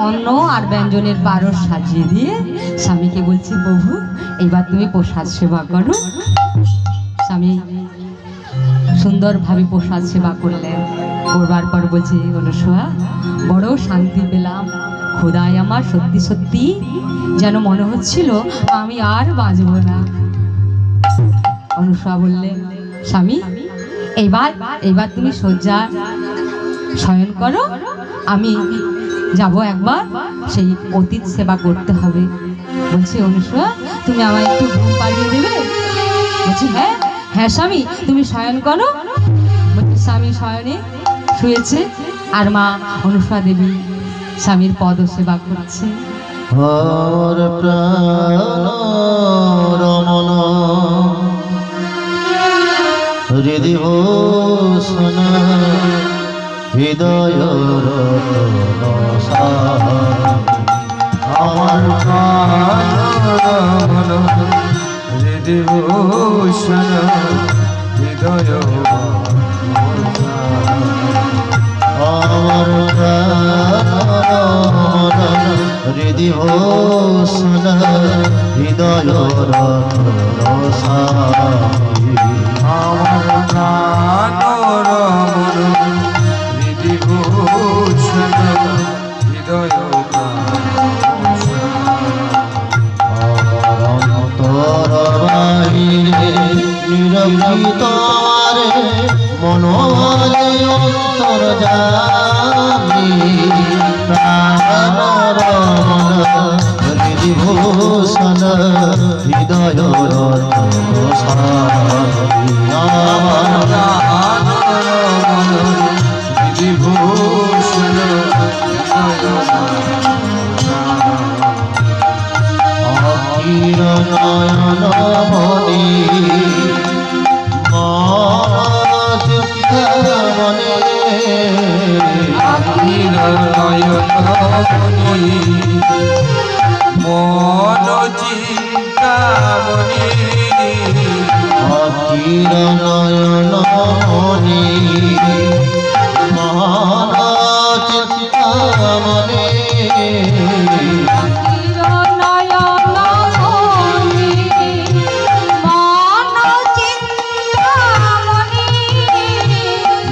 অন্ন আর ব্যঞ্জনের পারস সাজিয়ে দিয়ে স্বামীকে বলছি, প্রভু এবার তুমি প্রসাদ সেবা করো। স্বামী সুন্দরভাবে প্রসাদ সেবা করলেন। করবার পর বলছি, অনুসূয়া বড় শান্তি পেলাম, খোদায় আমার সত্যি সত্যি যেন মনে হচ্ছিল আমি আর বাঁচব না। অনুসূয়া বললেন, স্বামী এইবার তুমি শয্যা শয়ন করো, আমি যাব একবার সেই অতীত সেবা করতে হবে। বলছি, অনুসূয়া তুমি আমায় একটু ঘুম পাড়িয়ে দেবে? বলছি, হ্যাঁ হ্যাঁ স্বামী তুমি শয়ন করো। বলছি, স্বামী শয়নে শুয়েছে আর মা অনুসূয়া দেবী স্বামীর পদ সেবা করছে। হর প্রাণ রমণ হৃদি ভূষণ হৃদয় আমার প্রাণ রমণ হৃদি ভূষণ হৃদয় আমার প্রাণ হৃদি ভূষণ হৃদয় আমার প্রাণ রমণ হৃদি ভূষণ হৃদয় অন্তর বাহিরে নিরবিত মনোহরে অন্তর যামি প্রাণ রমণ হৃদি ভূষণ হৃদয় হৃদি ভূষণ অখিল নয়ন মণি অখিল নয়নমণি মন চিন্তামণি অখিল নয়ন মণি মহাচিন্তামণি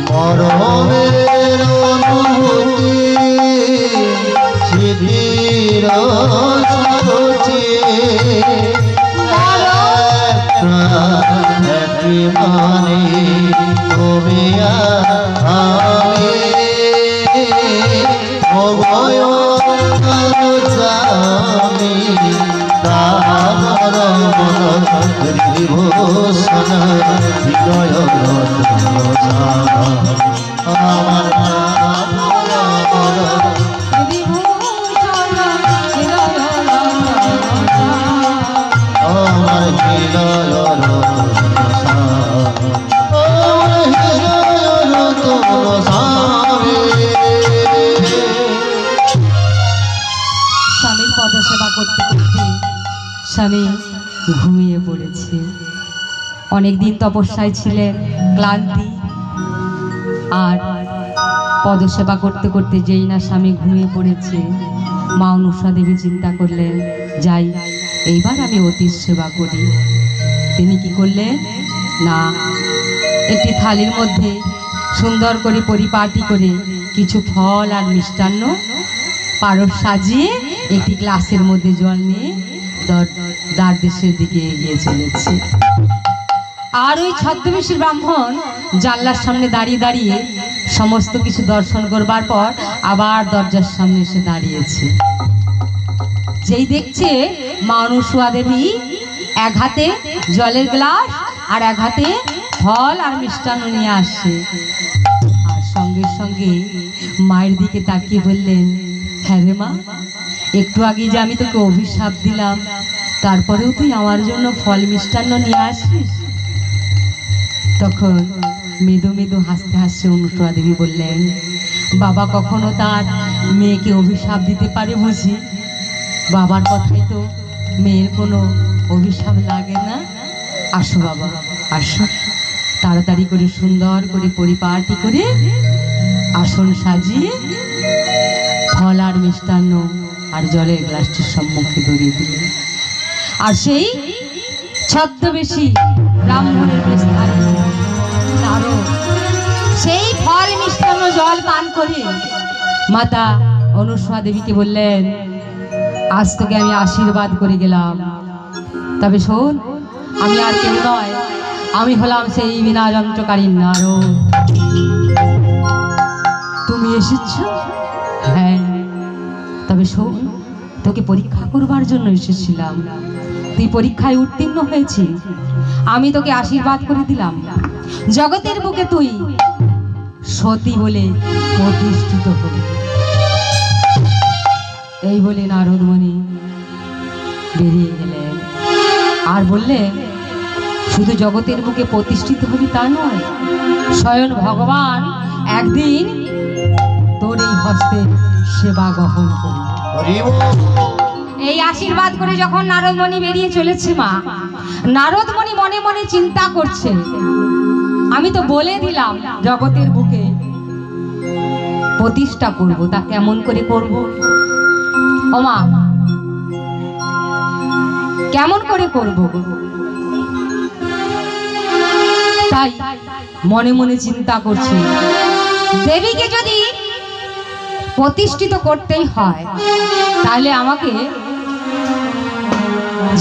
মরমের অনুভূতি সিদ্ধির সারথি মানে তুমি আমি অবয়মি তার হৃদি ভূষণ হৃদয় আমার আমার হৃদয় স্বামীর পদ সেবা করতে করতে স্বামী ঘুমিয়ে পড়েছে। অনেকদিন তপস্যায় ছিলেন, ক্লান্তি, আর পদ সেবা করতে করতে যেই না স্বামী ঘুমিয়ে পড়েছে, মা অনুসূয়া দেবী চিন্তা করলেন, যাই এইবার আমি অতীত সেবা করি। তিনি কি করলেন না, একটি থালির মধ্যে সুন্দর করে পরিপাটি করে কিছু ফল আর মিষ্টান্ন পারস সাজিয়ে একটি গ্লাসের মধ্যে জল নিয়ে দ্বারদেশের দিকে এগিয়ে চলেছে। আর ওই ছদ্মবেশী ব্রাহ্মণ জানলার সামনে দাঁড়িয়ে দাঁড়িয়ে সমস্ত কিছু দর্শন করবার পর আবার দরজার সামনে এসে দাঁড়িয়েছে। যেই দেখছে মা অনুসূয়া দেবী এক হাতে জলের গ্লাস আর এক হাতে ফল আর মিষ্টান্ন নিয়ে আসছে, আর সঙ্গে সঙ্গে মায়ের দিকে তাকিয়ে বললেন, হ্যাঁ রে মা, একটু আগে যে আমি তোকে অভিশাপ দিলাম তারপরেও তুই আমার জন্য ফল মিষ্টান্ন নিয়ে আসিস? তখন মৃদু মৃদু হাসতে হাসতে অনুসূয়া দেবী বললেন, বাবা কখনো তার মেয়েকে অভিশাপ দিতে পারে বুঝি? বাবার কথাই তো মেয়ের কোনো অভিশাপ লাগে না। আসো বাবা আসো। তাড়াতাড়ি করে সুন্দর করে পরিপাটি করে আসন সাজিয়ে ফল আর মিষ্টান্ন আর জলের গ্লাসটির সম্মুখে ধরিয়ে দিলেন। আর সেই ছদ্মবেশী ব্রাহ্মণের বেশ ধারণ নারদ সেই ফল মিষ্টান্ন জল পান করে মাতা অনুসূয়া দেবীকে বললেন, আজ তোকে আমি আশীর্বাদ করে গেলাম, তবে শোন, আমি আর কেউ নয়, আমি হলাম সেই বিনা যন্ত্রকারী নারদ। তুমি এসেছ? হ্যাঁ, তবে শোন, তোকে পরীক্ষা করবার জন্য এসেছিলাম। তুই পরীক্ষায় উত্তীর্ণ হয়েছিস, আমি তোকে আশীর্বাদ করে দিলাম, জগতের বুকে তুই সতী বলে প্রতিষ্ঠিত হবি। এই বলে নারদমণি বেরিয়ে গেলেন আর বললেন, শুধু জগতের বুকে প্রতিষ্ঠিত হবি তা নয়, স্বয়ং ভগবান একদিন তোর এই হস্তে সেবা গ্রহণ করবে। হরি বল। এই আশীর্বাদ করে যখন নারদমণি বেরিয়ে চলেছে মা, নারদমণি মনে মনে চিন্তা করছে, আমি তো বলে দিলাম জগতের বুকে প্রতিষ্ঠা করব, তা কেমন করে করব? ও মা, কেমন করে করব? তাই মনে মনে চিন্তা করছি, দেবীকে যদি প্রতিষ্ঠিত করতেই হয় তাহলে আমাকে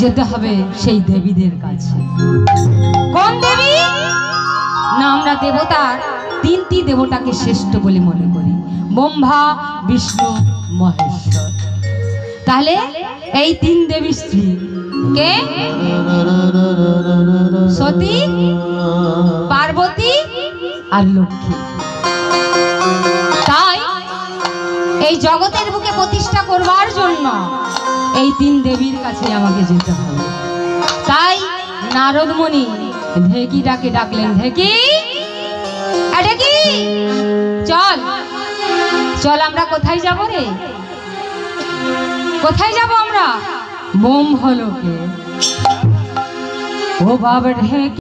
যেতে হবে সেই দেবীদের কাছে। কোন দেবী? না, আমরা দেবতার তিনটি দেবতাকে শ্রেষ্ঠ বলে মনে করি, ব্রহ্মা, বিষ্ণু, মহেশ্বর। তাহলে এই তিন দেবী স্ত্রী কে? সতী, পার্বতী আর লক্ষ্মী। তাই এই জগতের বুকে প্রতিষ্ঠা করবার জন্য এই তিন দেবীর কাছে আমাকে যেতে হবে। তাই নারদমণি ঢেকিটাকে ডাকলেন, ঢেকি, ঢেকি, চল চল, আমরা কোথায় যাব রে? কোথায় যাব আমরা? ব্রহ্মলোকে। ও বাবা ঢেকি।